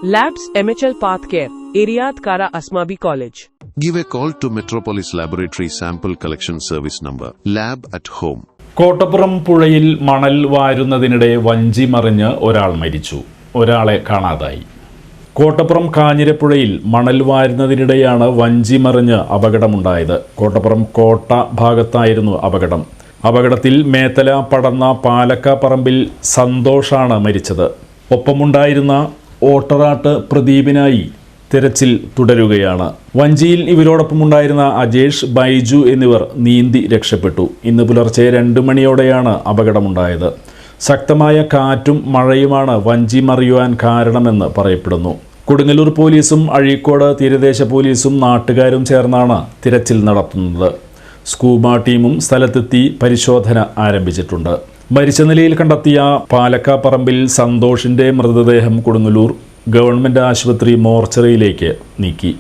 Labs MHL Pathcare, Eriad Kara Asmabi College. Give a call to Metropolis Laboratory Sample Collection Service number, Lab at Home. Kottappuram പുഴയിൽ മണൽ വാരുന്നതിനിടെ വഞ്ചി മറിഞ്ഞ് ഒരാൾ മരിച്ചു. ഒരാളെ കാണാതായി. കോട്ടപ്പുറം കാഞ്ഞിരപ്പുഴയിൽ മണൽ വാരുന്നതിനിടെയാണ് വഞ്ചി മറിഞ്ഞ് അപകടമുണ്ടായത്. കോട്ടപ്പുറം കോട്ട ഭാഗത്തായിരുന്നു അപകടം. അപകടത്തിൽ മേത്തല പടന്ന പാലക്കാപ്പറമ്പിൽ സന്തോഷാണ് മരിച്ചത്. ഒപ്പമുണ്ടായിരുന്ന ഓട്ടറാട്ട് പ്രദീപിനായി തിരച്ചിൽ തുടരുകയാണ്. വഞ്ചിയിൽ ഇവരോടൊപ്പമുണ്ടായിരുന്ന അജേഷ്, ബൈജു എന്നിവർ നീന്തി രക്ഷപ്പെട്ടു. ഇന്ന് പുലർച്ചെ 2 മണിയോടെയാണ് അപകടമുണ്ടായത്. ശക്തമായ കാറ്റും മഴയുമാണ് വഞ്ചി മറിയുവാൻ കാരണമെന്ന് പറയപ്പെടുന്നു. കൊടുങ്ങല്ലൂർ പോലീസും അഴീക്കോട് തീരദേശ പോലീസും നാട്ടുകാരും ചേർന്നാണ് തിരച്ചിൽ നടത്തുന്നത്. സ്കൂബ ടീമും സ്ഥലത്തെത്തി പരിശോധന ആരംഭിച്ചിട്ടുണ്ട്. മരിച്ച നിലയിൽ കണ്ടെത്തിയ പാലക്കാപ്പറമ്പിൽ സന്തോഷിന്റെ മൃതദേഹം കൊടുങ്ങല്ലൂർ ഗവൺമെന്റ് ആശുപത്രി മോർച്ചറിയിലേക്ക് നീക്കി.